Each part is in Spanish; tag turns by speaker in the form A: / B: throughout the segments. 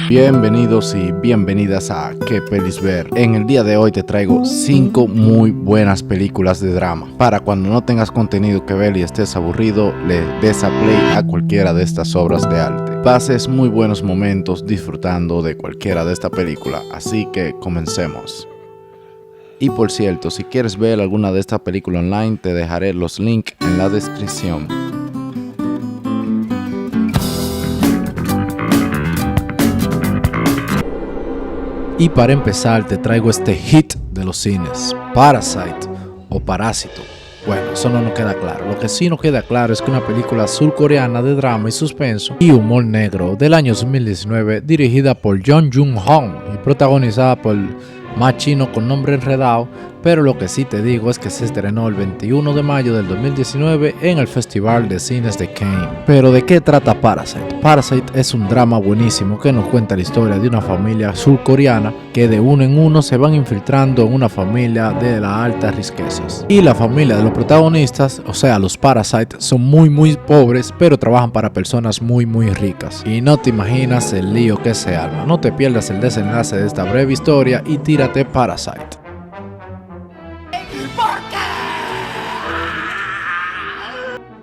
A: Bienvenidos y bienvenidas a ¿Qué pelis ver? En el día de hoy te traigo 5 muy buenas películas de drama. Para cuando no tengas contenido que ver y estés aburrido, le des a play a cualquiera de estas obras de arte. Pases muy buenos momentos disfrutando de cualquiera de esta película, así que comencemos. Y por cierto, si quieres ver alguna de estas películas online, te dejaré los links en la descripción. Y para empezar te traigo este hit de los cines, Parasite o Parásito. Bueno, eso no nos queda claro. Lo que sí nos queda claro es que una película surcoreana de drama y suspenso y humor negro del año 2019, dirigida por Jung Joon-ho y protagonizada por más chino con nombre enredado, pero lo que sí te digo es que se estrenó el 21 de mayo del 2019 en el Festival de Cines de Cannes. Pero ¿de qué trata Parasite? Parasite es un drama buenísimo que nos cuenta la historia de una familia surcoreana que de uno en uno se van infiltrando en una familia de las altas riquezas. Y la familia de los protagonistas, o sea los Parasite, son muy pobres, pero trabajan para personas muy ricas. Y no te imaginas el lío que se arma. No te pierdas el desenlace de esta breve historia y tírate Parasite.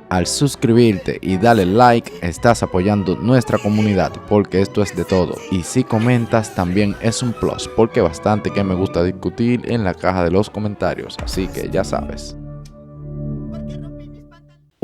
A: Al suscribirte y darle like, estás apoyando nuestra comunidad, porque esto es de todo. Y si comentas, también es un plus, porque bastante que me gusta discutir en la caja de los comentarios, así que ya sabes.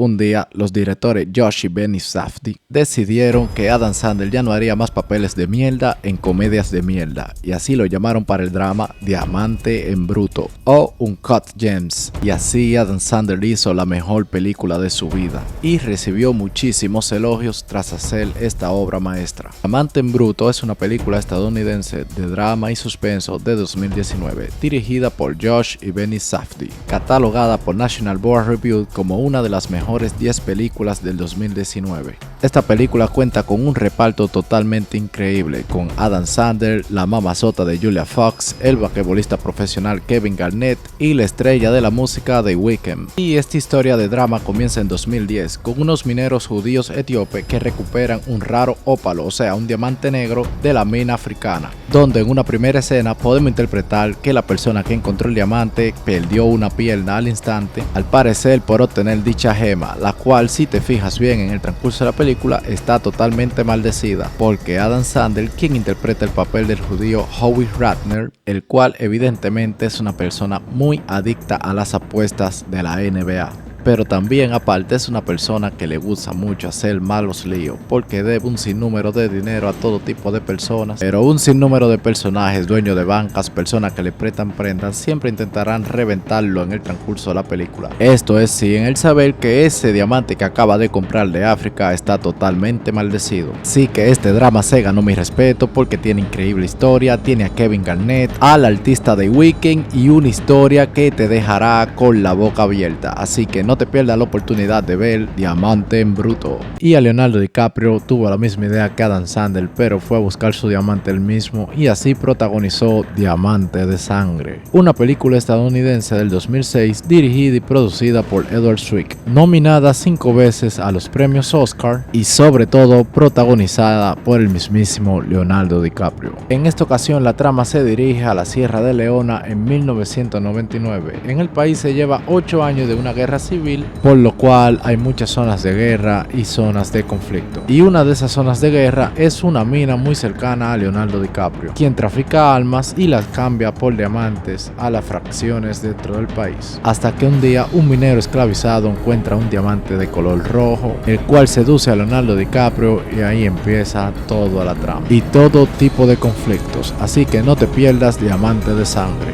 A: Un día, los directores Josh y Benny Safdie decidieron que Adam Sandler ya no haría más papeles de mierda en comedias de mierda, y así lo llamaron para el drama Diamante en Bruto o Uncut Gems, y así Adam Sandler hizo la mejor película de su vida y recibió muchísimos elogios tras hacer esta obra maestra. Diamante en Bruto es una película estadounidense de drama y suspenso de 2019, dirigida por Josh y Benny Safdie, catalogada por National Board Review como una de las mejores 10 películas del 2019. Esta película cuenta con un reparto totalmente increíble, con Adam Sandler, la mamazota de Julia Fox, el basquetbolista profesional Kevin Garnett y la estrella de la música The Weeknd. Y esta historia de drama comienza en 2010 con unos mineros judíos etíopes que recuperan un raro ópalo, o sea un diamante negro de la mina africana, donde en una primera escena podemos interpretar que la persona que encontró el diamante perdió una pierna al instante, al parecer por obtener dicha gema, la cual, si te fijas bien en el transcurso de la película, está totalmente maldecida, porque Adam Sandler, quien interpreta el papel del judío Howie Ratner, el cual evidentemente es una persona muy adicta a las apuestas de la NBA. Pero también aparte es una persona que le gusta mucho hacer malos líos, porque debe un sinnúmero de dinero a todo tipo de personas, pero un sinnúmero de personajes, dueños de bancas, personas que le prestan prendas, siempre intentarán reventarlo en el transcurso de la película. Esto es sin el saber que ese diamante que acaba de comprar de África está totalmente maldecido. Así que este drama se ganó mi respeto porque tiene increíble historia, tiene a Kevin Garnett, al artista de Weeknd y una historia que te dejará con la boca abierta, así que no te pierdas la oportunidad de ver Diamante en Bruto. Y a Leonardo DiCaprio tuvo la misma idea que Adam Sandler, pero fue a buscar su diamante él mismo y así protagonizó Diamante de Sangre, una película estadounidense del 2006 dirigida y producida por Edward Zwick, nominada 5 veces a los premios Oscar y sobre todo protagonizada por el mismísimo Leonardo DiCaprio. En esta ocasión la trama se dirige a la Sierra de Leona en 1999. En el país se lleva 8 años de una guerra civil, por lo cual hay muchas zonas de guerra y zonas de conflicto. Y una de esas zonas de guerra es una mina muy cercana a Leonardo DiCaprio, quien trafica armas y las cambia por diamantes a las fracciones dentro del país. Hasta que un día un minero esclavizado encuentra un diamante de color rojo, el cual seduce a Leonardo DiCaprio y ahí empieza toda la trama y todo tipo de conflictos. Así que no te pierdas Diamante de Sangre.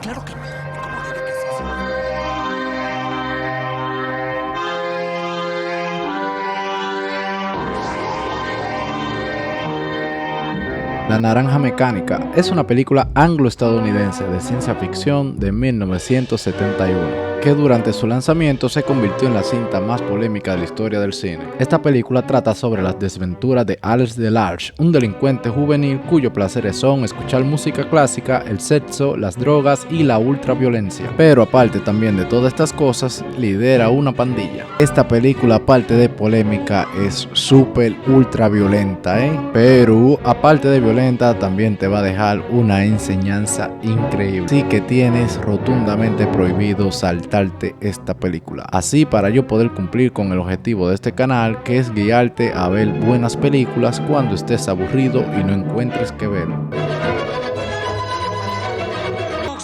B: Claro que no. ¿Cómo debe que ser?
A: La Naranja Mecánica es una película anglo-estadounidense de ciencia ficción de 1971, que durante su lanzamiento se convirtió en la cinta más polémica de la historia del cine. Esta película trata sobre las desventuras de Alex DeLarge, un delincuente juvenil cuyos placeres son escuchar música clásica, el sexo, las drogas y la ultraviolencia. Pero aparte también de todas estas cosas, lidera una pandilla. Esta película, aparte de polémica, es súper ultra violenta, pero aparte de violenta, también te va a dejar una enseñanza increíble. Así que tienes rotundamente prohibido saltarte esta película. Así, para yo poder cumplir con el objetivo de este canal, que es guiarte a ver buenas películas cuando estés aburrido y no encuentres que ver.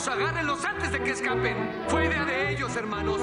B: Agárrenlos antes de que escapen. Fue idea de ellos, hermanos.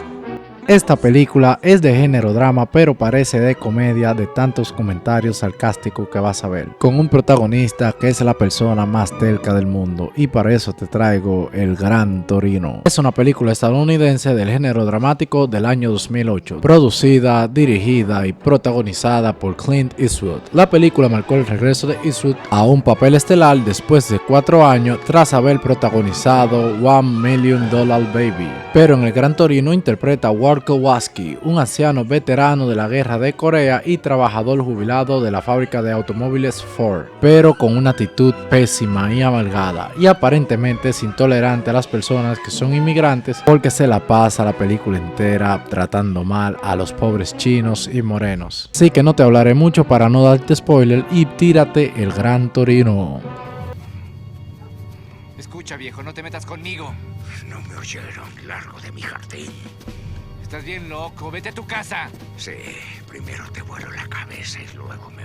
A: Esta película es de género drama, pero parece de comedia de tantos comentarios sarcásticos que vas a ver, con un protagonista que es la persona más terca del mundo, y para eso te traigo El Gran Torino. Es una película estadounidense del género dramático del año 2008, producida, dirigida y protagonizada por Clint Eastwood. La película marcó el regreso de Eastwood a un papel estelar después de 4 años tras haber protagonizado $1 Million Baby, pero en El Gran Torino interpreta a Ward Kowalski, un anciano veterano de la guerra de Corea y trabajador jubilado de la fábrica de automóviles Ford, pero con una actitud pésima y amargada, y aparentemente es intolerante a las personas que son inmigrantes, porque se la pasa la película entera tratando mal a los pobres chinos y morenos. Así que no te hablaré mucho para no darte spoiler y tírate El Gran Torino.
C: Escucha, viejo, no te metas conmigo.
B: No me oyeron. Largo de mi jardín.
C: Estás bien loco, vete a tu casa.
B: Sí, primero te vuelo la cabeza y luego me